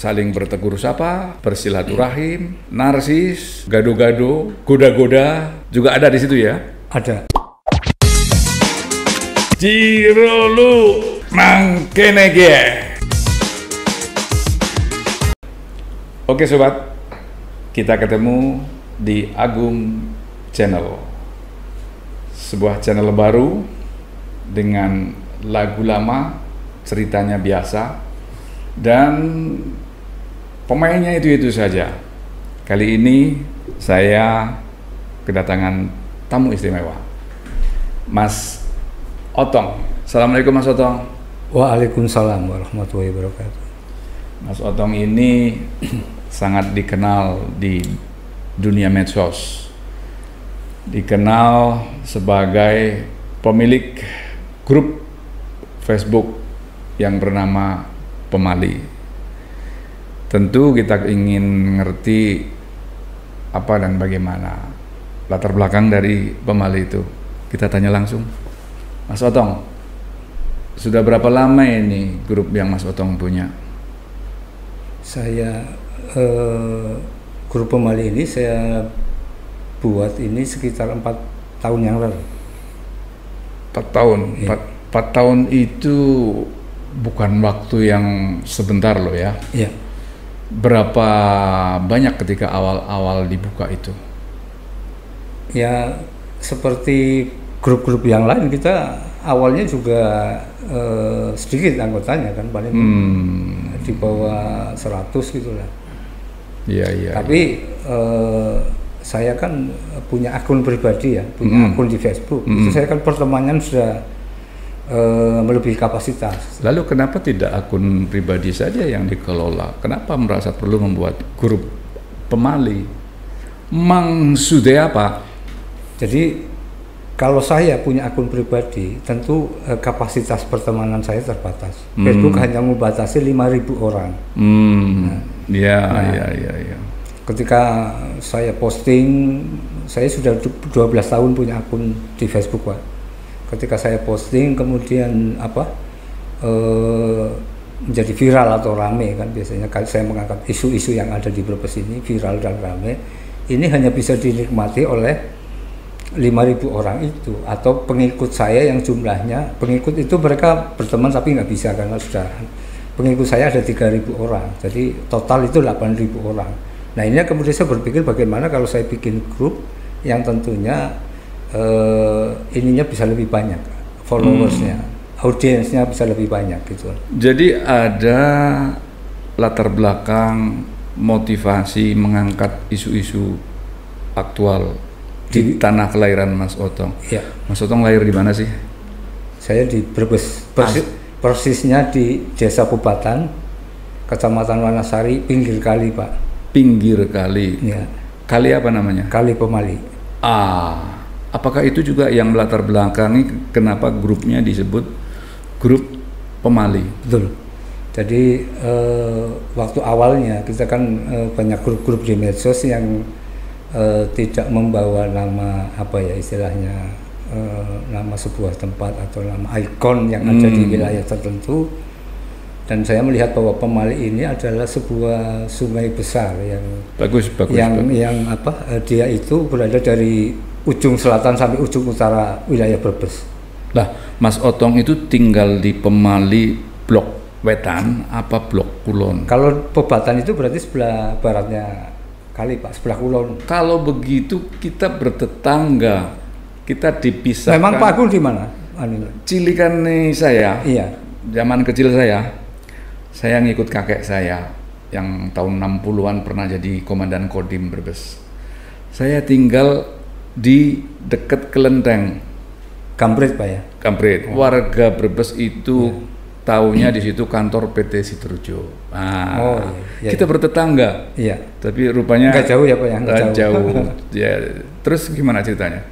saling bertegur sapa, bersilaturahim, narsis, gado-gado, goda-goda juga ada di situ ya? Ada. Cirolu mangkene ge. Oke sobat, kita ketemu di Agung Channel, sebuah channel baru dengan lagu lama, ceritanya biasa, dan pemainnya itu saja. Kali ini saya kedatangan tamu istimewa, Mas Otong. Assalamualaikum Mas Otong. Waalaikumsalam warahmatullahi wabarakatuh. Mas Otong ini sangat dikenal di dunia medsos. Dikenal sebagai pemilik grup Facebook yang bernama Pemali. Tentu kita ingin ngerti apa dan bagaimana latar belakang dari Pemali itu. Kita tanya langsung. Mas Otong, sudah berapa lama ini grup yang Mas Otong punya? Saya grup Pemali ini saya buat ini sekitar 4 tahun yang lalu. 4 tahun? Iya. 4 tahun itu bukan waktu yang sebentar loh ya? Iya. Berapa banyak ketika awal-awal dibuka itu? Ya seperti grup-grup yang lain, kita awalnya juga sedikit anggotanya kan, paling di bawah 100 gitu lah. Iya. Tapi saya kan punya akun pribadi ya, punya akun di Facebook. Itu saya kan pertemanan sudah melebihi kapasitas. Lalu kenapa tidak akun pribadi saja yang dikelola? Kenapa merasa perlu membuat grup Pemali? Maksudnya apa? Jadi kalau saya punya akun pribadi, tentu kapasitas pertemanan saya terbatas. Facebook hanya membatasi 5.000 orang. Iya. Ketika saya posting, saya sudah 12 tahun punya akun di Facebook, Pak. Ketika saya posting, kemudian menjadi viral atau rame kan, biasanya saya mengangkat isu-isu yang ada di Brebes ini, viral dan rame. Ini hanya bisa dinikmati oleh 5.000 orang itu, atau pengikut saya yang jumlahnya, pengikut itu mereka berteman tapi nggak bisa karena sudah, pengikut saya ada 3.000 orang, jadi total itu 8.000 orang. Nah ini kemudian saya berpikir bagaimana kalau saya bikin grup yang tentunya ininya bisa lebih banyak, followersnya, audiensnya bisa lebih banyak gitu. Jadi ada latar belakang motivasi mengangkat isu-isu aktual di tanah kelahiran Mas Otong. Ya. Mas Otong lahir di mana sih? Saya di Brebes, persisnya di Desa Pubatan, Kecamatan Wanasari, pinggir kali, Pak. Pinggir kali. Ya. Kali apa namanya? Kali Pemali. Apakah itu juga yang melatar belakangi kenapa grupnya disebut grup Pemali? Betul. Jadi waktu awalnya kita kan banyak grup-grup di medsos yang tidak membawa nama istilahnya nama sebuah tempat atau nama ikon yang ada di wilayah tertentu, dan saya melihat bahwa Pemali ini adalah sebuah sungai besar yang bagus. Dia itu berada dari ujung selatan sampai ujung utara wilayah Brebes. Lah, Mas Otong itu tinggal di Pemali Blok Wetan apa Blok Kulon? Kalau Pebatan itu berarti sebelah baratnya kali, Pak, sebelah kulon. Kalau begitu kita bertetangga, kita dipisahkan. Memang Pak Agung di mana? Cilikan nih saya. Iya. Zaman kecil saya ngikut kakek saya yang tahun 60-an pernah jadi komandan Kodim Brebes. Saya tinggal di dekat Kelenteng. Kampret, Pak ya. Kampret. Warga Brebes itu taunya di situ kantor PT Sidoarjo. Iya. Kita bertetangga. Iya. Tapi rupanya nggak jauh ya, Pak ya. Nggak jauh. Ya. Terus gimana ceritanya?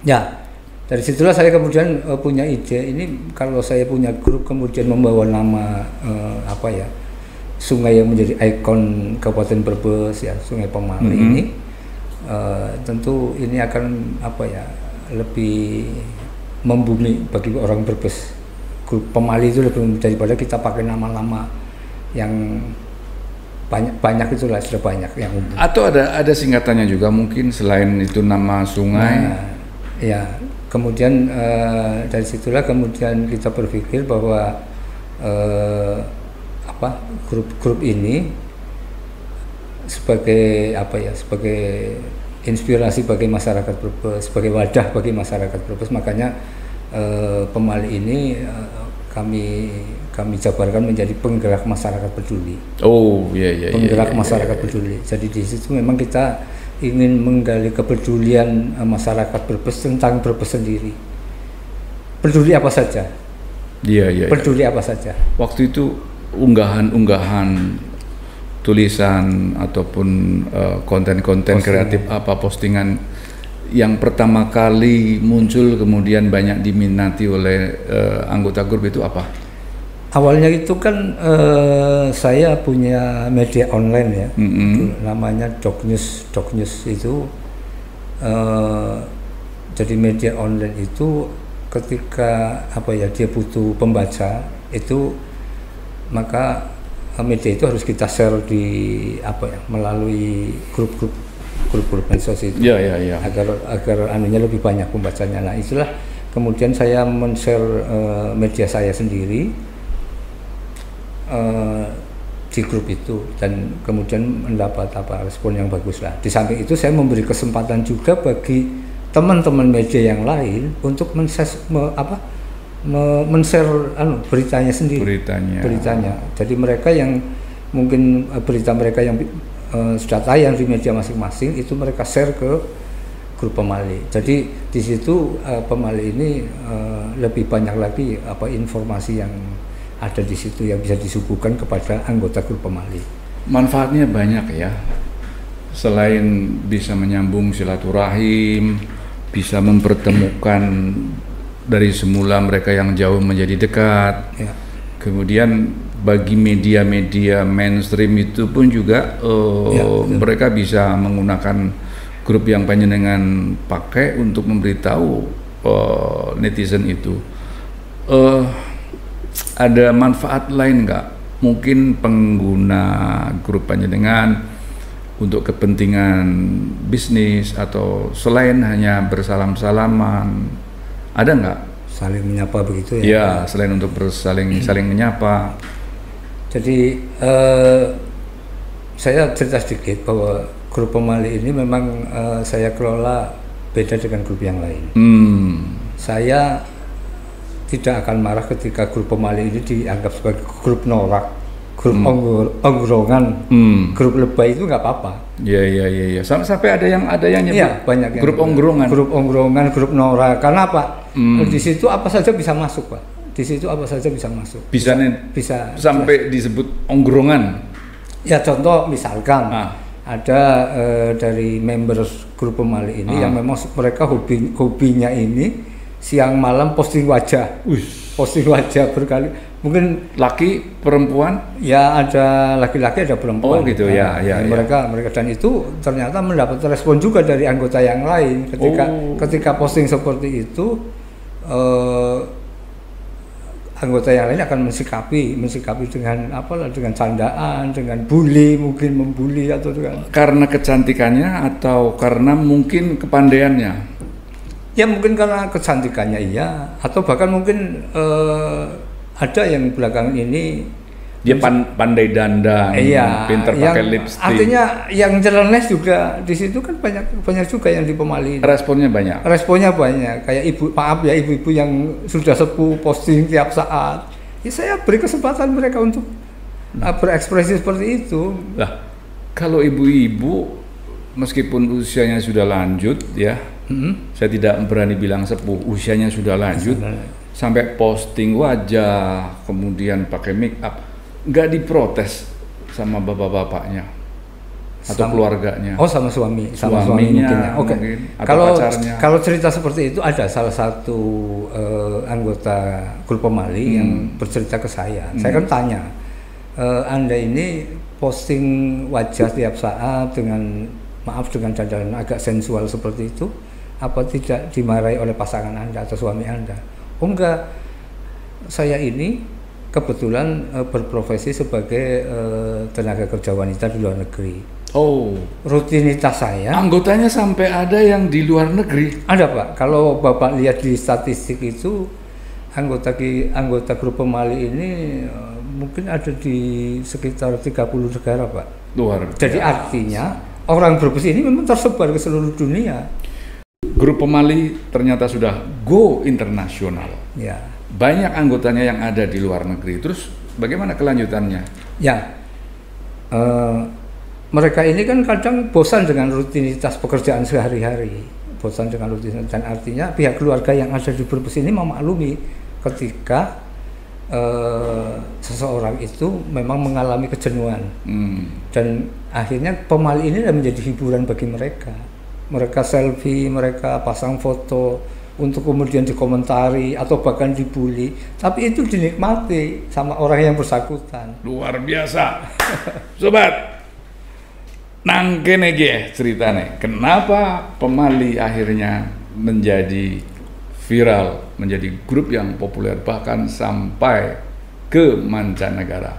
Ya, dari situlah saya kemudian punya ide. Ini kalau saya punya grup kemudian membawa nama sungai yang menjadi ikon Kabupaten Brebes ya, Sungai Pemali ini, tentu ini akan lebih membumi bagi orang Brebes. Grup Pemali itu lebih daripada kita pakai nama-nama yang banyak itulah, sudah banyak yang umum. Atau ada singkatannya juga mungkin selain itu nama sungai. Nah, ya kemudian dari situlah kemudian kita berpikir bahwa grup-grup ini sebagai sebagai inspirasi bagi masyarakat Brebes, sebagai wadah bagi masyarakat Brebes, makanya Pemali ini kami jabarkan menjadi penggerak masyarakat peduli. Oh, iya. Penggerak masyarakat peduli. Jadi di situ memang kita ingin menggali kepedulian masyarakat Brebes tentang Brebes sendiri. Peduli apa saja? Iya. Peduli apa saja? Waktu itu unggahan tulisan ataupun konten-konten kreatif apa postingan yang pertama kali muncul kemudian banyak diminati oleh anggota grup itu apa? Awalnya itu kan saya punya media online ya, namanya Doknews itu. Jadi media online itu ketika dia butuh pembaca itu, maka media itu harus kita share di melalui grup medsos itu. Ya. Agar anunya lebih banyak pembacanya. Nah, itulah kemudian saya men-share media saya sendiri di grup itu, dan kemudian mendapat respon yang bagus lah. Di samping itu saya memberi kesempatan juga bagi teman-teman media yang lain untuk men-share beritanya sendiri. Beritanya. Jadi mereka yang mungkin berita mereka yang sudah tayang di media masing-masing itu mereka share ke grup Pemali. Jadi di situ Pemali ini lebih banyak lagi informasi yang ada di situ yang bisa disuguhkan kepada anggota grup Pemali. Manfaatnya banyak ya. Selain bisa menyambung silaturahim, bisa mempertemukan dari semula mereka yang jauh menjadi dekat. Ya. Kemudian bagi media-media mainstream itu pun juga mereka bisa menggunakan grup yang panjenengan pakai untuk memberitahu netizen itu. Ada manfaat lain nggak? Mungkin pengguna grup panjenengan untuk kepentingan bisnis atau selain hanya bersalam-salaman, ada nggak? Saling menyapa begitu ya? Ya, selain untuk saling menyapa. Jadi saya cerita sedikit bahwa grup Pemali ini memang saya kelola beda dengan grup yang lain. Saya tidak akan marah ketika grup Pemali ini dianggap sebagai grup norak, grup ongrongan, grup lebay, itu nggak apa-apa. Iya. Sampai ada yang nyebut banyak grup ongrongan, grup norak. Karena apa? Di situ apa saja bisa masuk, Pak. Di situ apa saja bisa masuk. Bisa sampai disebut ongrongan. Ya contoh misalkan ada dari members grup Pemali ini yang memang mereka hobinya ini siang malam posting wajah. Posting wajah berkali, mungkin laki perempuan? Ya ada laki-laki ada perempuan. Oh gitu ya. Mereka dan itu ternyata mendapat respon juga dari anggota yang lain ketika posting seperti itu. Anggota yang lain akan mensikapi dengan dengan candaan, dengan bully, mungkin membuli atau dengan karena kecantikannya atau karena mungkin kepandaiannya. Ya mungkin karena kecantikannya iya, atau bahkan mungkin ada yang belakangan ini dia pandai dandan, pinter pakai lipstick. Artinya yang nyeleneh juga di situ kan banyak juga yang di Pemali. Responnya banyak. Kayak ibu-ibu yang sudah sepuh posting tiap saat. Ya saya beri kesempatan mereka untuk berekspresi seperti itu. Lah, kalau ibu-ibu meskipun usianya sudah lanjut ya, saya tidak berani bilang sepuh, usianya sudah lanjut, sampai posting wajah, kemudian pakai make up, nggak diprotes sama bapak-bapaknya atau keluarganya? Oh, sama suaminya. Oke. Kalau cerita seperti itu ada salah satu anggota grup Pemali yang bercerita ke saya. Saya kan tanya, Anda ini posting wajah tiap saat dengan dandanan agak sensual seperti itu, apa tidak dimarahi oleh pasangan Anda atau suami Anda? Oh enggak, saya ini kebetulan berprofesi sebagai tenaga kerja wanita di luar negeri. Oh, Rutinitas saya. anggotanya sampai ada yang di luar negeri. Ada Pak, kalau Bapak lihat di statistik itu anggota grup pemali ini mungkin ada di sekitar 30 negara Pak. Luar biasa. Jadi artinya orang Brebes ini memang tersebar ke seluruh dunia. Grup pemali ternyata sudah go internasional. Ya, Banyak anggotanya yang ada di luar negeri. Terus bagaimana kelanjutannya? ya. Mereka ini kan kadang bosan dengan rutinitas pekerjaan sehari-hari, bosan dengan rutinitas, dan artinya pihak keluarga yang ada di Brebes ini memaklumi ketika seseorang itu memang mengalami kejenuhan. Dan akhirnya pemali ini menjadi hiburan bagi mereka. Mereka selfie, mereka pasang foto untuk kemudian dikomentari atau bahkan dibully, tapi itu dinikmati sama orang yang bersangkutan. Luar biasa. Sobat, nang kene ge ceritane. Kenapa pemali akhirnya menjadi viral, menjadi grup yang populer bahkan sampai ke mancanegara.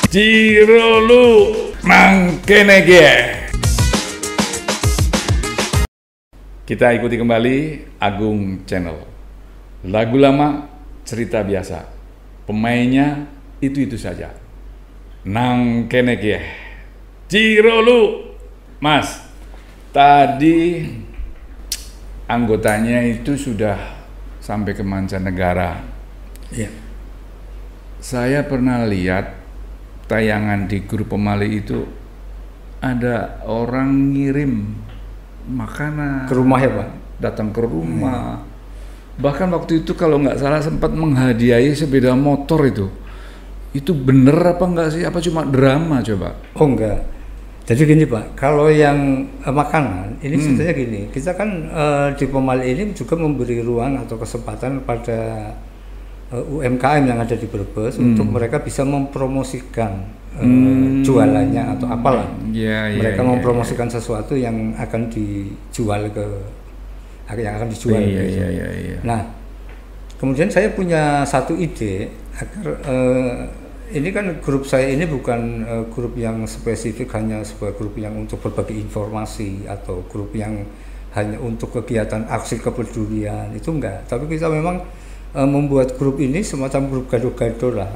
Cirolu nang kene ge. Kita ikuti kembali Agung Channel. Lagu lama, cerita biasa. Pemainnya itu saja. Nang kene ge. Cirolu. Mas, tadi anggotanya itu sudah sampai ke mancanegara. Ya. Saya pernah lihat tayangan di grup pemali itu ada orang ngirim makanan Ke rumah ya Pak? datang ke rumah. Bahkan waktu itu kalau nggak salah sempat menghadiahi sepeda motor itu. Itu bener apa enggak sih? Apa cuma drama coba? Oh enggak. Jadi gini Pak, kalau yang makanan ini sebenarnya gini, kita kan di pemali ini juga memberi ruang atau kesempatan pada UMKM yang ada di Brebes untuk mereka bisa mempromosikan jualannya atau apalah. Mereka mempromosikan sesuatu yang akan dijual Iya. Nah, kemudian saya punya satu ide agar ini kan grup saya ini bukan grup yang spesifik hanya sebuah grup yang untuk berbagi informasi atau grup yang hanya untuk kegiatan aksi kepedulian, itu enggak. Tapi kita memang membuat grup ini semacam grup gado-gado lah,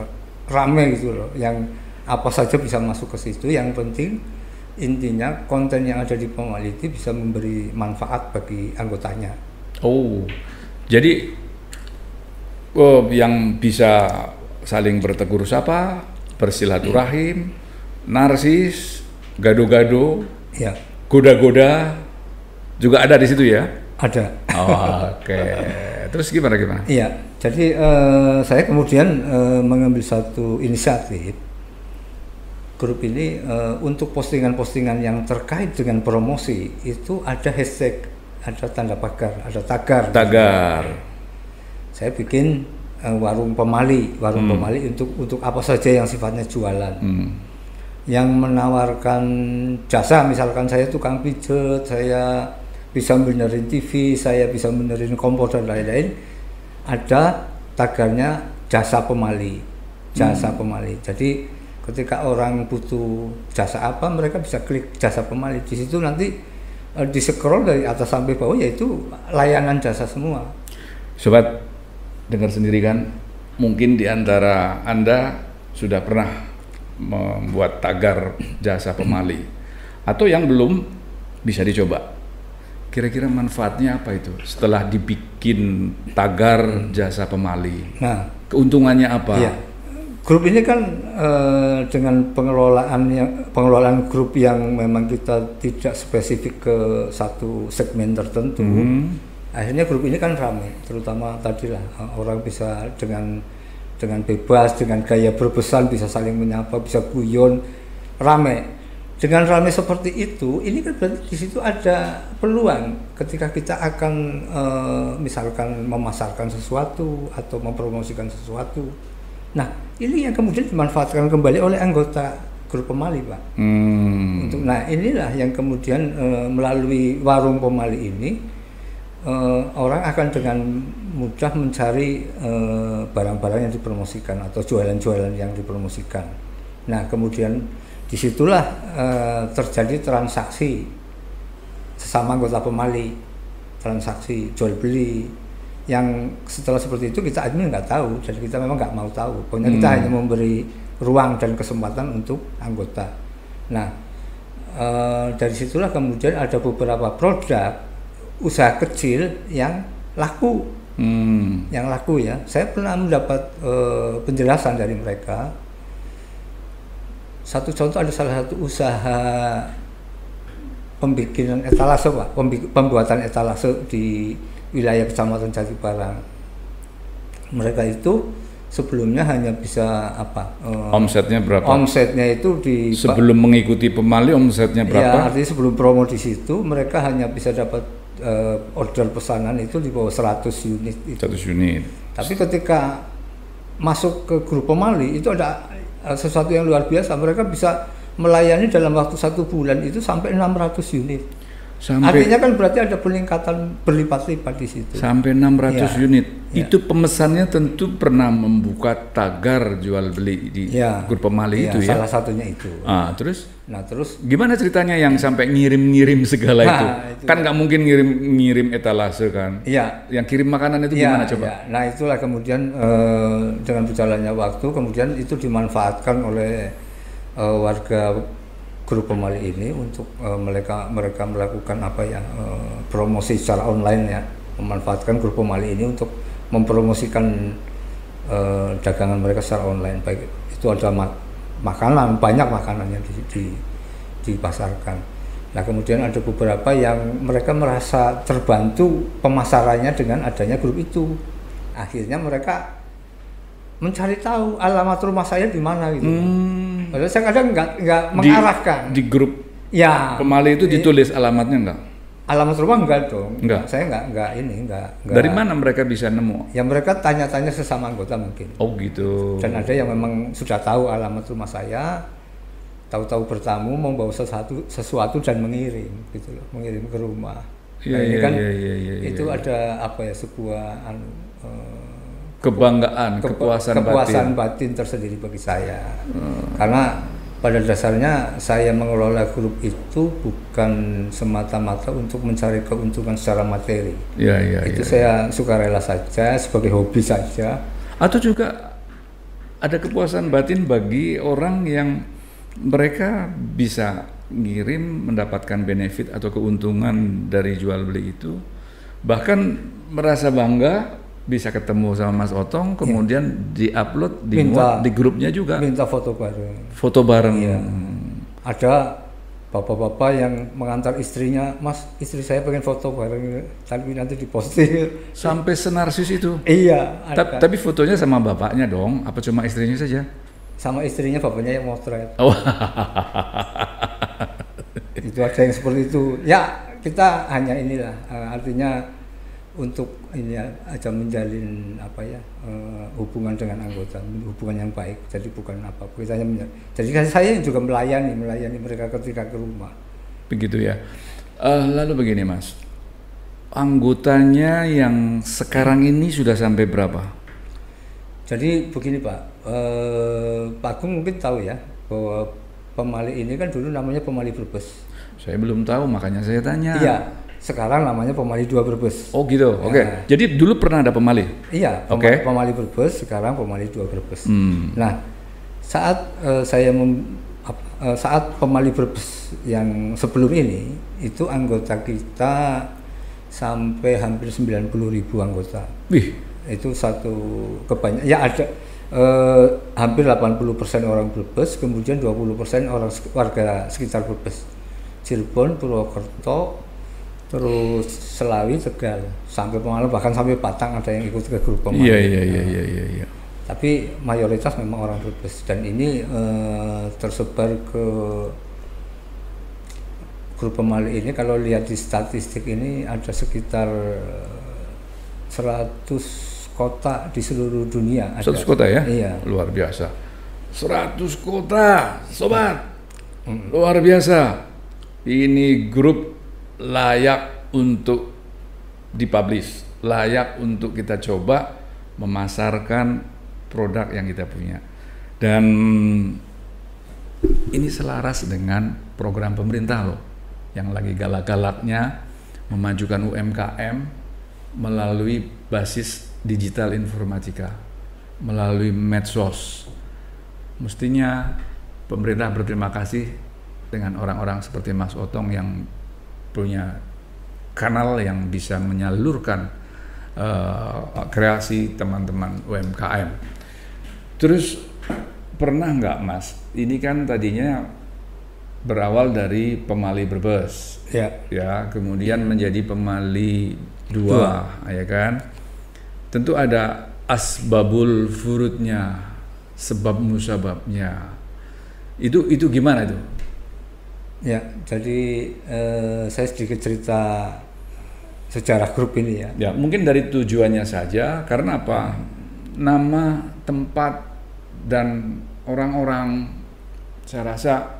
rame gitu loh, yang apa saja bisa masuk ke situ. Yang penting intinya konten yang ada di pemali itu bisa memberi manfaat bagi anggotanya. Oh, jadi yang bisa saling bertegur sapa, bersilaturahim, narsis, gado-gado, Ya, goda-goda juga ada di situ ya? ada. Oh, oke. Terus gimana? Iya, jadi saya kemudian mengambil satu inisiatif grup ini untuk postingan-postingan yang terkait dengan promosi itu ada hashtag, ada tanda pagar, ada tagar. Saya bikin warung pemali untuk apa saja yang sifatnya jualan, yang menawarkan jasa, misalkan saya tukang pijet, saya bisa benerin TV, saya bisa benerin kompor dan lain-lain, ada tagarnya jasa pemali. Jadi ketika orang butuh jasa apa, mereka bisa klik jasa pemali. Di situ nanti di scroll dari atas sampai bawah, yaitu layanan jasa semua. Sobat, dengar sendiri kan? Mungkin di antara Anda sudah pernah membuat tagar jasa pemali, atau yang belum bisa dicoba. Kira-kira manfaatnya apa itu setelah dibikin tagar jasa pemali? Nah, keuntungannya apa? Iya. Grup ini kan dengan pengelolaan grup yang memang kita tidak spesifik ke satu segmen tertentu, akhirnya grup ini kan ramai, terutama tadilah orang bisa dengan bebas, dengan gaya berpesan, bisa saling menyapa, bisa guyon, ramai. Dengan ramai seperti itu, ini kan berarti di situ ada peluang ketika kita akan misalkan memasarkan sesuatu atau mempromosikan sesuatu. Nah, ini yang kemudian dimanfaatkan kembali oleh anggota grup pemali, Pak. Nah, inilah yang kemudian melalui warung pemali ini orang akan dengan mudah mencari barang-barang yang dipromosikan atau jualan-jualan yang dipromosikan. Nah, kemudian disitulah terjadi transaksi sesama anggota pemali, transaksi jual beli, yang setelah seperti itu kita admin nggak tahu, dan kita memang nggak mau tahu. Pokoknya kita hanya memberi ruang dan kesempatan untuk anggota. Nah, dari situlah kemudian ada beberapa produk usaha kecil yang laku, ya. Saya pernah mendapat penjelasan dari mereka. Satu contoh, ada salah satu usaha pembikinan etalase, Pak, pembuatan etalase di wilayah Kecamatan Jatibarang. Mereka itu sebelumnya hanya bisa omsetnya berapa? Omsetnya itu sebelum mengikuti pemali omsetnya berapa? Ya, artinya sebelum promo di situ mereka hanya bisa dapat order pesanan itu di bawah 100 unit. 100 unit. Tapi ketika masuk ke grup pemali itu ada sesuatu yang luar biasa. Mereka bisa melayani dalam waktu 1 bulan itu sampai 600 unit. Artinya kan berarti ada peningkatan berlipat-lipat di situ. Sampai 600 unit. Ya. Itu pemesannya tentu pernah membuka tagar jual beli di grup pemali itu ya. Salah satunya itu. Terus? Nah, terus gimana ceritanya yang sampai ngirim-ngirim segala itu? Kan nggak mungkin ngirim etalase kan? Iya. Yang kirim makanan itu gimana coba? Ya. Nah, itulah kemudian dengan berjalannya waktu kemudian itu dimanfaatkan oleh warga grup pemali ini untuk mereka melakukan promosi secara online, ya, memanfaatkan grup pemali ini untuk mempromosikan dagangan mereka secara online. Baik itu ada makanan, banyak makanan yang dipasarkan. Nah, kemudian ada beberapa yang mereka merasa terbantu pemasarannya dengan adanya grup itu. Akhirnya mereka mencari tahu alamat rumah saya di mana gitu. Padahal saya kadang nggak mengarahkan. Di grup pemali itu ditulis alamatnya nggak? Alamat rumah enggak dong. Enggak. Saya enggak. Dari mana mereka bisa nemu? Ya mereka tanya-tanya sesama anggota mungkin. Oh gitu. Dan ada yang memang sudah tahu alamat rumah saya, tahu-tahu bertamu membawa sesuatu dan mengirim gitu loh, mengirim ke rumah. Ini kan itu ada sebuah kebanggaan, kepuasan batin tersendiri bagi saya. Karena pada dasarnya saya mengelola grup itu bukan semata-mata untuk mencari keuntungan secara materi. Itu saya sukarela saja, sebagai hobi saja. Atau juga ada kepuasan batin bagi orang yang mereka bisa ngirim, mendapatkan benefit atau keuntungan dari jual beli itu, bahkan merasa bangga bisa ketemu sama Mas Otong, kemudian di-upload di grupnya juga. Minta foto bareng. Foto bareng. Iya. Ada bapak-bapak yang mengantar istrinya, Mas, istri saya pengen foto bareng, tapi nanti diposting. Sampai senarsis itu. Iya. Tapi fotonya sama bapaknya dong, apa cuma istrinya saja? Sama istrinya, bapaknya yang motret. Oh. Itu ada yang seperti itu. Ya, kita hanya inilah, artinya untuk ini aja menjalin hubungan dengan anggota, hubungan yang baik. Jadi bukan kita hanya jadi saya juga melayani mereka ketika ke rumah. Begitu ya. Lalu begini Mas, anggotanya yang sekarang ini sudah sampai berapa? Jadi begini Pak, Pak Agung mungkin tahu ya bahwa pemali ini kan dulu namanya Pemali Brebes. Saya belum tahu, makanya saya tanya. Iya. Sekarang namanya Pemali 2 Brebes. Oh gitu, oke. Jadi dulu pernah ada pemali? Iya, Pemali Brebes, sekarang Pemali 2 Brebes. Nah, saat saat Pemali Brebes yang sebelum ini, itu anggota kita sampai hampir 90.000 anggota. Wih, itu satu kebanyakan. Ya ada hampir 80% orang Brebes, kemudian 20% orang warga sekitar Brebes. Cirebon, Purwokerto, terus Selawi, Tegal, sampai Pemalang, bahkan sampai Batang ada yang ikut ke grup pemali. Iya. Tapi mayoritas memang orang Brebes, dan ini tersebar ke grup pemali ini. Kalau lihat di statistik ini ada sekitar 100 kota di seluruh dunia. 100 kota ya? Iya. Luar biasa. 100 kota, sobat. Luar biasa. Ini grup layak untuk dipublish, layak untuk kita coba memasarkan produk yang kita punya. Dan ini selaras dengan program pemerintah loh, yang lagi galak-galaknya memajukan UMKM melalui basis digital informatika, melalui medsos. Mestinya pemerintah berterima kasih dengan orang-orang seperti Mas Otong yang punya kanal yang bisa menyalurkan kreasi teman-teman UMKM. Terus pernah nggak Mas, ini kan tadinya berawal dari Pemali Brebes, ya, kemudian menjadi Pemali 2, ya kan? Tentu ada asbabul furudnya, sebab musababnya. Itu gimana itu? Ya, jadi saya sedikit cerita sejarah grup ini ya. Ya, mungkin dari tujuannya saja, karena apa? Nama, tempat, dan orang-orang, saya rasa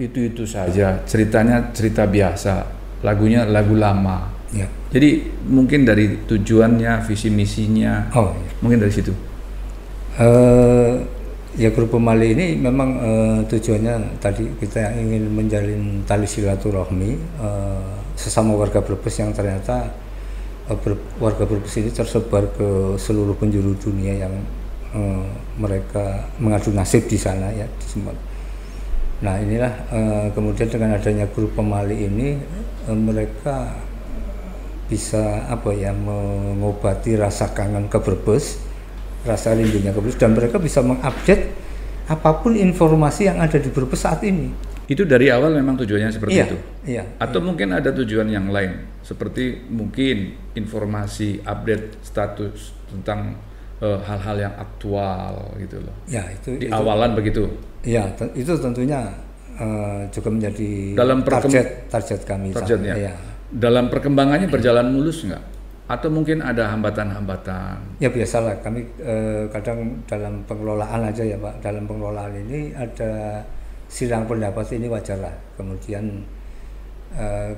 itu saja. Ceritanya cerita biasa, lagunya lagu lama. Ya. Jadi mungkin dari tujuannya, visi misinya, mungkin dari situ. Ya, grup Pemali ini memang tujuannya tadi kita ingin menjalin tali silaturahmi sesama warga Brebes yang ternyata warga Brebes ini tersebar ke seluruh penjuru dunia yang mereka mengadu nasib di sana ya, di Sumatera. Nah, inilah kemudian dengan adanya grup Pemali ini mereka bisa mengobati rasa kangen ke Brebes, rasa rindunya ke Brebes, dan mereka bisa mengupdate apapun informasi yang ada di Brebes saat ini. Itu dari awal memang tujuannya seperti itu? Iya. Atau mungkin ada tujuan yang lain, seperti mungkin informasi update status tentang hal-hal yang aktual gitu loh. Ya, itu awalan begitu. Iya, itu tentunya juga menjadi dalam target kami. Targetnya. Ya. Dalam perkembangannya berjalan mulus nggak? Atau mungkin ada hambatan-hambatan? Ya, biasalah, kami kadang dalam pengelolaan aja ya Pak, dalam pengelolaan ini ada silang pendapat, ini wajar lah. Kemudian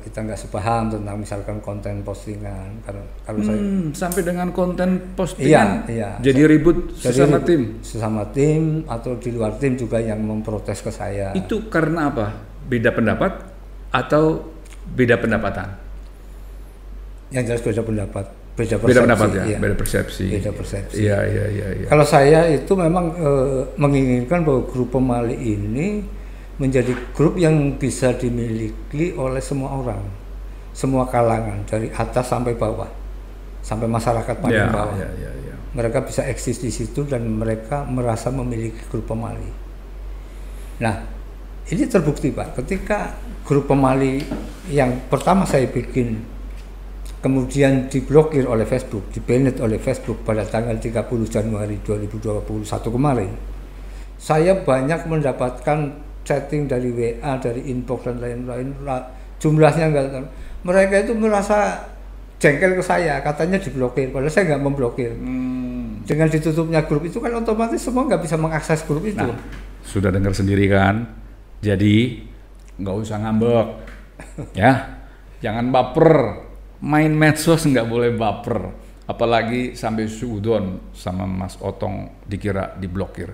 kita nggak sepaham tentang misalkan konten postingan. Kalau saya sampai dengan konten postingan, iya. Jadi ribut sesama tim atau di luar tim juga yang memprotes ke saya. Itu karena apa? Beda pendapat atau beda pendapatan? Yang jelas beda pendapat, beda persepsi. Iya. Kalau saya itu memang menginginkan bahwa grup Pemali ini menjadi grup yang bisa dimiliki oleh semua orang, semua kalangan, dari atas sampai bawah, sampai masyarakat paling bawah. Mereka bisa eksis di situ dan mereka merasa memiliki grup Pemali. Nah, ini terbukti Pak, ketika grup Pemali yang pertama saya bikin kemudian diblokir oleh Facebook, di-banned oleh Facebook pada tanggal 30 Januari 2021 kemarin. Saya banyak mendapatkan chatting dari WA, dari inbox dan lain-lain, jumlahnya enggak. Mereka itu merasa jengkel ke saya, katanya diblokir, padahal saya nggak memblokir. Dengan ditutupnya grup itu kan otomatis semua nggak bisa mengakses grup itu. Nah, sudah dengar sendiri kan? Jadi nggak usah ngambek, ya, jangan baper. Main medsos nggak boleh baper, apalagi sampai suudon sama Mas Otong dikira diblokir.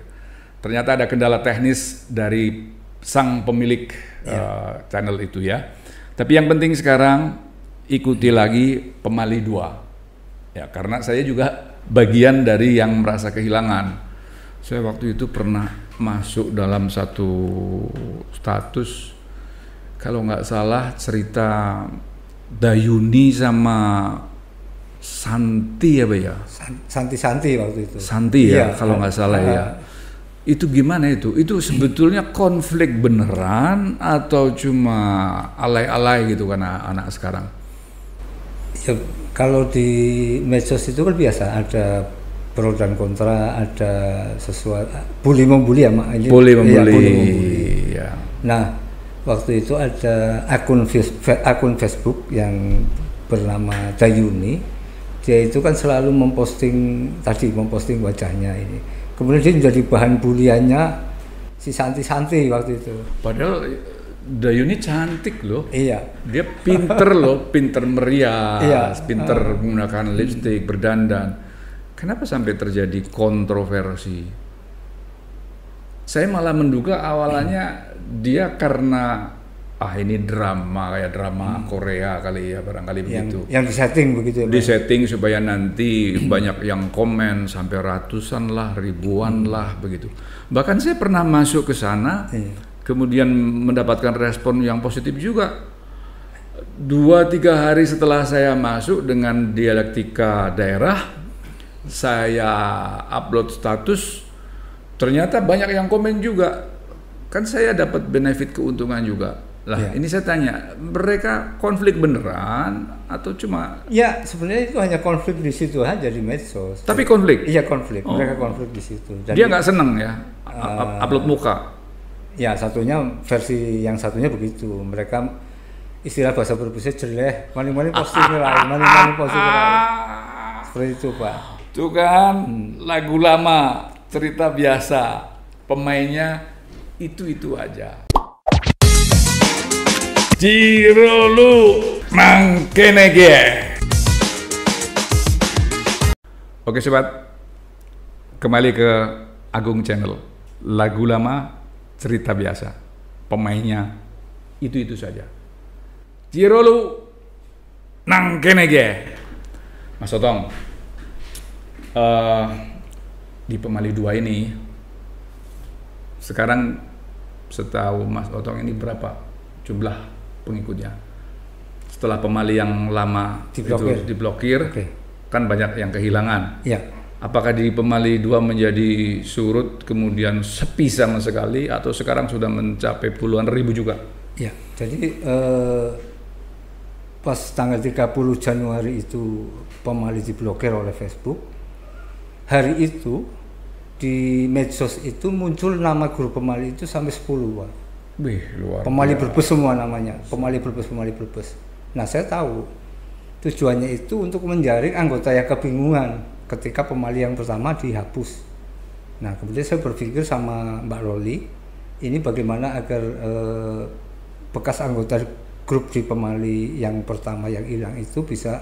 Ternyata ada kendala teknis dari sang pemilik channel itu ya. Tapi yang penting sekarang ikuti lagi Pemali 2. Ya, karena saya juga bagian dari yang merasa kehilangan. Saya waktu itu pernah masuk dalam satu status, kalau nggak salah cerita Dayuni sama Santi apa ya? Santi waktu itu. Santi ya, kalau nggak salah ya. Itu gimana itu? Itu sebetulnya konflik beneran atau cuma alay-alay gitu kan anak sekarang? Ya, kalau di medsos itu kan biasa ada pro dan kontra, ada sesuatu bully-membuli ya, Mak. Bully-membuli. Ya. Nah, waktu itu ada akun Facebook yang bernama Dayuni. Dia itu kan selalu memposting wajahnya ini. Kemudian dia menjadi bahan buliannya si Santi waktu itu. Padahal Dayuni cantik loh. Iya. Dia pinter loh, pinter merias, Iya. pinter menggunakan lipstick, berdandan. Kenapa sampai terjadi kontroversi? Saya malah menduga awalnya dia karena ini drama, kayak drama Korea kali ya, barangkali begitu. Yang disetting begitu ya, Pak? Disetting supaya nanti banyak yang komen sampai ratusan lah, ribuan lah begitu. Bahkan saya pernah masuk ke sana, kemudian mendapatkan respon yang positif juga. 2-3 hari setelah saya masuk dengan dialektika daerah, saya upload status, ternyata banyak yang komen juga. Kan saya dapat benefit keuntungan juga. Lah, ini saya tanya, mereka konflik beneran atau cuma? Ya, sebenarnya itu hanya konflik di situ aja di medsos. Tapi konflik? Iya, konflik. Mereka konflik di situ. Jadi, dia nggak seneng ya upload muka? Ya, versi yang satunya begitu. Mereka istilah bahasa berbusnya jeleh, mani-mani posting lain, mani-mani posting lain. Seperti itu, Pak. Itu kan lagu lama, cerita biasa, pemainnya itu aja. Jirolu mangkenege. Oke sobat, kembali ke Agung Channel. Lagu lama, cerita biasa, pemainnya itu saja. Jirolu mangkenege. Mas Otong, di Pemali 2 ini sekarang setahu Mas Otong ini berapa jumlah pengikutnya? Setelah Pemali yang lama diblokir, kan banyak yang kehilangan. Ya. Apakah di Pemali 2 menjadi surut kemudian sepi sama sekali atau sekarang sudah mencapai puluhan ribu juga? Ya, jadi pas tanggal 30 Januari itu Pemali diblokir oleh Facebook. Hari itu di medsos itu muncul nama grup Pemali itu sampai 10, Pak. Wih, luar Pemali biasa. Brebes semua namanya, Pemali Brebes. Nah, saya tahu tujuannya itu untuk menjaring anggota yang kebingungan ketika Pemali yang pertama dihapus. Nah, kemudian saya berpikir sama Mbak Loli, ini bagaimana agar bekas anggota grup di Pemali yang pertama yang hilang itu bisa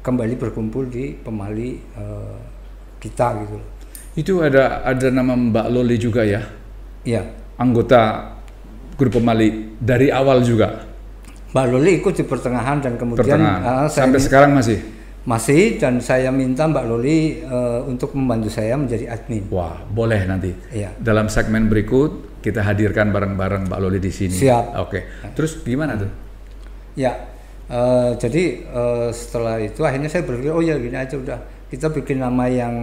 kembali berkumpul di Pemali kita gitu. Itu ada nama Mbak Loli juga ya? Iya. Anggota grup Pemali dari awal juga? Mbak Loli ikut di pertengahan dan kemudian sampai sekarang masih, dan saya minta Mbak Loli untuk membantu saya menjadi admin. Wah, boleh nanti. Iya. Dalam segmen berikut kita hadirkan bareng-bareng Mbak Loli di sini. Siap. Oke. Terus gimana tuh? Ya, jadi setelah itu akhirnya saya berpikir, oh ya gini aja udah, kita bikin nama yang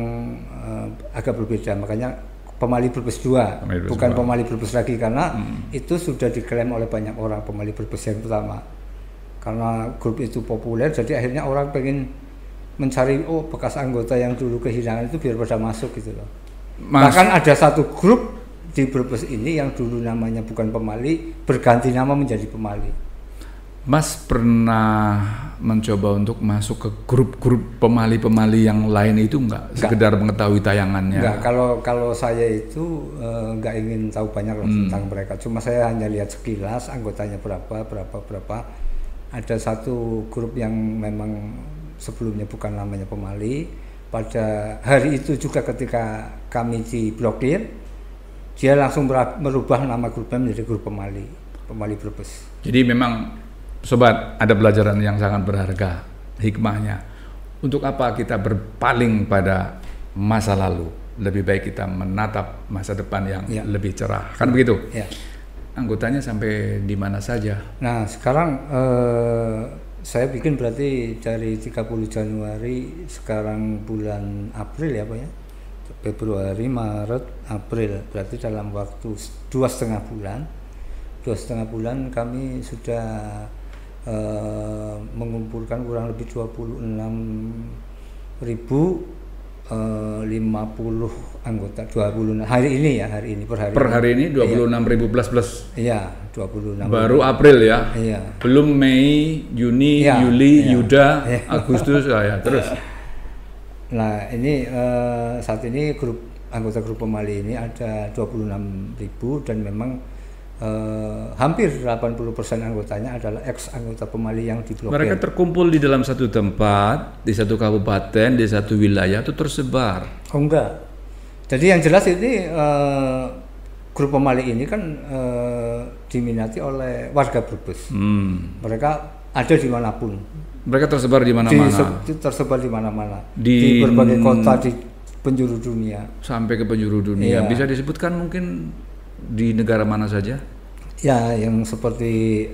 agak berbeda, makanya Pemali Brebes 2, bukan Pemali Brebes lagi, karena itu sudah diklaim oleh banyak orang Pemali Brebes yang pertama. Karena grup itu populer, jadi akhirnya orang pengen mencari bekas anggota yang dulu kehilangan itu biar pada masuk gitu loh. Bahkan ada satu grup di Brebes ini yang dulu namanya bukan Pemali, berganti nama menjadi Pemali. Mas pernah mencoba untuk masuk ke grup-grup Pemali yang lain itu enggak? Sekedar mengetahui tayangannya? Enggak, kalau saya itu enggak ingin tahu banyak tentang mereka. Cuma saya hanya lihat sekilas anggotanya berapa. Ada satu grup yang memang sebelumnya bukan namanya Pemali. Pada hari itu juga ketika kami diblokir, dia langsung merubah nama grupnya menjadi grup Pemali Brebes. Jadi memang sobat, ada pelajaran yang sangat berharga, hikmahnya. Untuk apa kita berpaling pada masa lalu? Lebih baik kita menatap masa depan yang lebih cerah. Kan begitu? Ya. Anggotanya sampai di mana saja? Nah, sekarang saya bikin berarti dari 30 Januari, sekarang bulan April ya Pak ya? Februari, Maret, April. Berarti dalam waktu 2,5 bulan. 2,5 bulan kami sudah mengumpulkan kurang lebih 26.050 anggota. 26 hari ini per hari ini 26.000 plus. Iya, 26. Baru April ya. Iya. Belum Mei, Juni, Juli, Yuda, Agustus ya. Terus. Nah, ini saat ini anggota grup Pemali ini ada 26.000 dan memang hampir 80% anggotanya adalah ex anggota Pemali yang diblokir. Mereka terkumpul di dalam satu tempat, di satu kabupaten, di satu wilayah itu tersebar. Oh enggak. Jadi yang jelas ini grup Pemali ini kan diminati oleh warga Brebes. Mereka ada dimanapun. Mereka tersebar di mana-mana. Tersebar di mana-mana. Di berbagai kota di penjuru dunia. Sampai ke penjuru dunia. Iya. Bisa disebutkan mungkin di negara mana saja? Ya, yang seperti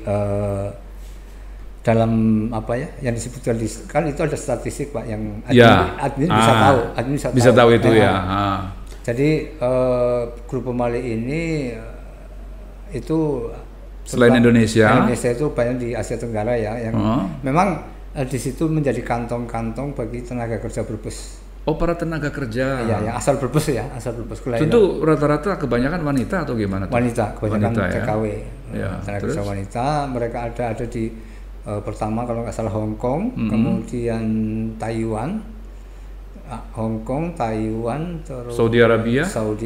dalam apa ya, yang disebutkan kan itu ada statistik Pak, yang admin bisa tahu, admin bisa tahu itu ya. Jadi grup Pemali ini itu selain Indonesia itu banyak di Asia Tenggara ya, yang memang di situ menjadi kantong-kantong bagi tenaga kerja Brebes. Oh, para tenaga kerja. Iya, yang asal Brebes ya, asal Brebes. Tentu rata-rata kebanyakan wanita atau gimana? Wanita, kebanyakan TKW. Ya, tenaga kerja wanita, mereka ada di pertama kalau nggak salah Hong Kong, kemudian Taiwan, terus Saudi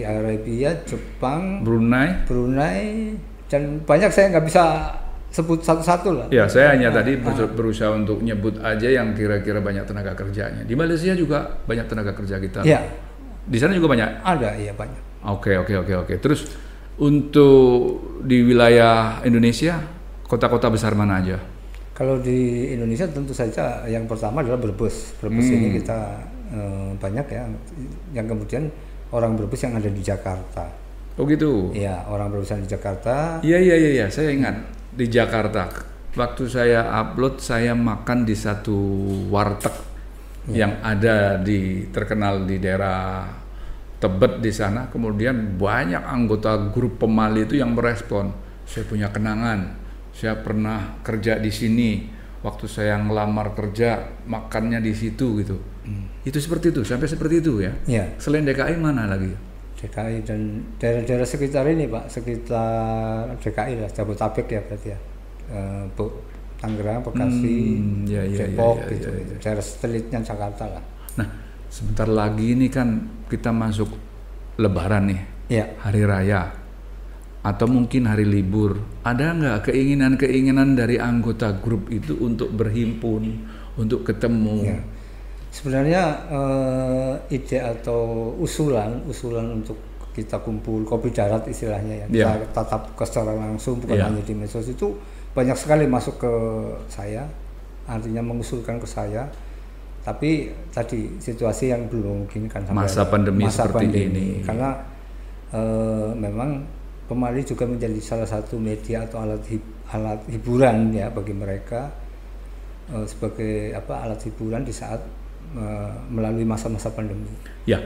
Arabia, Jepang, Brunei, dan banyak saya nggak bisa sebut satu-satu lah. Ya, saya hanya tadi berusaha untuk nyebut aja yang kira-kira banyak tenaga kerjanya. Di Malaysia juga banyak tenaga kerja kita. Iya. Di sana juga banyak? Ada, iya banyak. Oke. Terus untuk di wilayah Indonesia, kota-kota besar mana aja? Kalau di Indonesia tentu saja yang pertama adalah Brebes. Brebes ini kita banyak ya, yang kemudian orang Brebes yang ada di Jakarta. Oh gitu? Iya, orang Brebes yang di Jakarta. Iya, saya ingat. Di Jakarta, waktu saya upload, saya makan di satu warteg yang ada terkenal di daerah Tebet di sana. Kemudian banyak anggota grup Pemali itu yang merespon, saya punya kenangan, saya pernah kerja di sini, waktu saya ngelamar kerja makannya di situ gitu. Itu seperti itu, sampai seperti itu ya. Selain DKI mana lagi? DKI dan daerah-daerah sekitar ini Pak, sekitar DKI lah, Jabodetabek ya berarti ya, Tangerang, Bekasi, Depok gitu. Daerah satelitnya Jakarta lah. Nah, sebentar lagi ini kan kita masuk Lebaran nih, hari raya, atau mungkin hari libur. Ada nggak keinginan dari anggota grup itu untuk berhimpun, untuk ketemu? Sebenarnya ide atau usulan untuk kita kumpul kopi darat istilahnya ya, kita tatap secara langsung, bukan hanya di medsos, itu banyak sekali masuk ke saya, artinya mengusulkan ke saya. Tapi tadi situasi yang belum memungkinkan masa pandemi seperti ini. Karena memang Pemali juga menjadi salah satu media atau alat hiburan ya bagi mereka, sebagai alat hiburan di saat melalui masa-masa pandemi. Ya,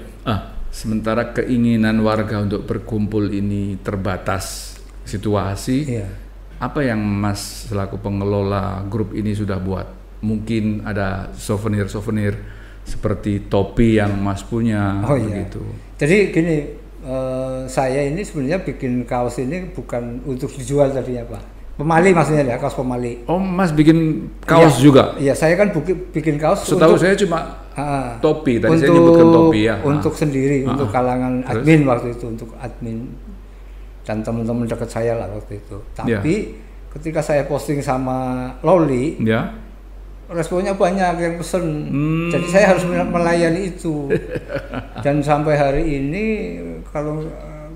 sementara keinginan warga untuk berkumpul ini terbatas situasi, apa yang Mas selaku pengelola grup ini sudah buat? Mungkin ada souvenir seperti topi yang Mas punya, begitu. Jadi gini, saya ini sebenarnya bikin kaos ini bukan untuk dijual tadinya Pak. Pemali maksudnya ya, kaos Pemali. Oh, Mas bikin kaos juga? Iya, saya kan bikin kaos. Setahu saya cuma topi, tadi saya nyebutkan topi ya. Untuk sendiri, untuk kalangan admin waktu itu, untuk admin dan teman-teman dekat saya lah waktu itu. Tapi ketika saya posting sama Loli, responnya banyak yang pesen. Jadi saya harus melayani itu. Dan sampai hari ini kalau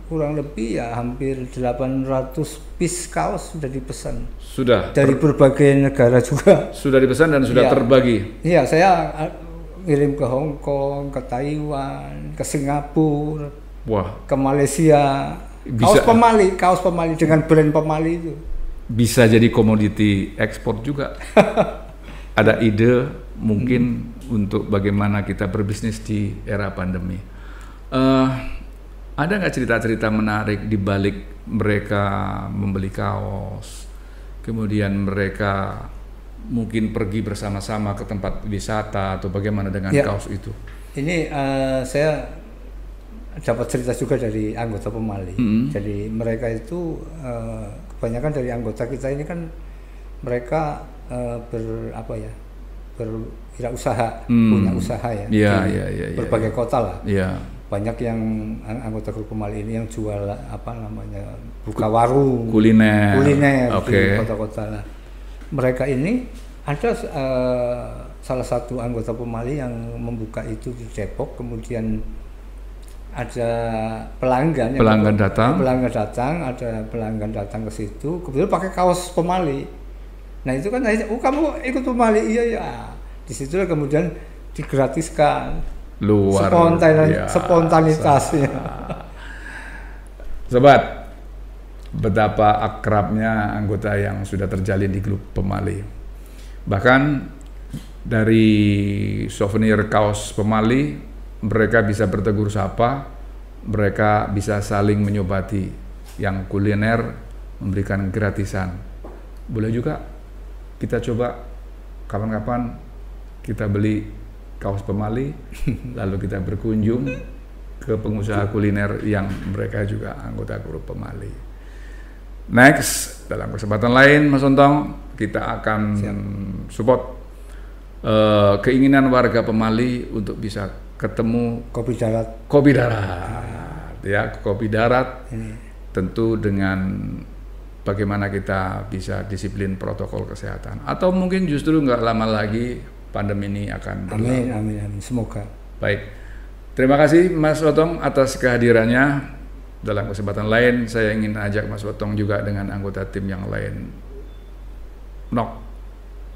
kurang lebih ya hampir 800 piece kaos sudah dipesan. Sudah. Dari berbagai negara juga. Sudah dipesan dan sudah terbagi. Iya, saya kirim ke Hong Kong, ke Taiwan, ke Singapura, ke Malaysia. Kaos Pemali dengan brand Pemali itu. Bisa jadi komoditi ekspor juga. Ada ide mungkin untuk bagaimana kita berbisnis di era pandemi. Ada nggak cerita-cerita menarik di balik mereka membeli kaos, kemudian mereka mungkin pergi bersama-sama ke tempat wisata atau bagaimana dengan kaos itu? Ini saya dapat cerita juga dari anggota Pemali. Jadi mereka itu kebanyakan dari anggota kita ini kan mereka berwirausaha, punya usaha ya, di berbagai kota lah. banyak yang anggota grup Pemali ini yang jual buka warung kuliner di kota-kota. Nah, mereka ini ada salah satu anggota Pemali yang membuka itu di Depok, kemudian ada pelanggan datang, ada pelanggan datang ke situ, kebetulan pakai kaos Pemali. Nah itu kan, kamu ikut Pemali? Iya. Di situlah kemudian digratiskan. Luar spontanitasnya. Sobat, betapa akrabnya anggota yang sudah terjalin di grup Pemali. Bahkan dari souvenir kaos Pemali, mereka bisa bertegur sapa, mereka bisa saling menyobati. Yang kuliner memberikan gratisan. Boleh juga kita coba kapan-kapan kita beli kaos Pemali, lalu kita berkunjung ke pengusaha kuliner yang mereka juga anggota grup Pemali. Next, dalam kesempatan lain Mas Ontong, kita akan support keinginan warga Pemali untuk bisa ketemu kopi darat. Tentu dengan bagaimana kita bisa disiplin protokol kesehatan, atau mungkin justru nggak lama lagi pandemi ini akan berlalu. Amin. Semoga. Baik. Terima kasih Mas Otong atas kehadirannya. Dalam kesempatan lain saya ingin ajak Mas Otong juga dengan anggota tim yang lain. Nok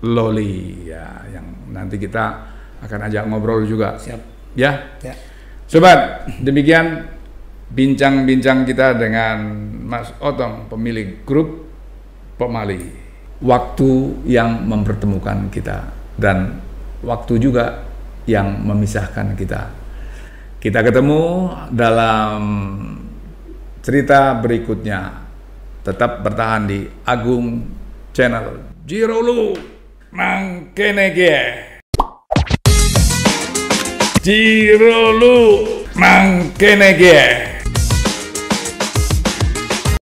Loli ya, yang nanti kita akan ajak ngobrol juga. Siap. Ya. Sobat, demikian bincang-bincang kita dengan Mas Otong, pemilik grup Pemali. Waktu yang mempertemukan kita dan waktu juga yang memisahkan kita. Kita ketemu dalam cerita berikutnya. Tetap bertahan di Agung Channel. Jirolu mangkenege. Jirolu mangkenege.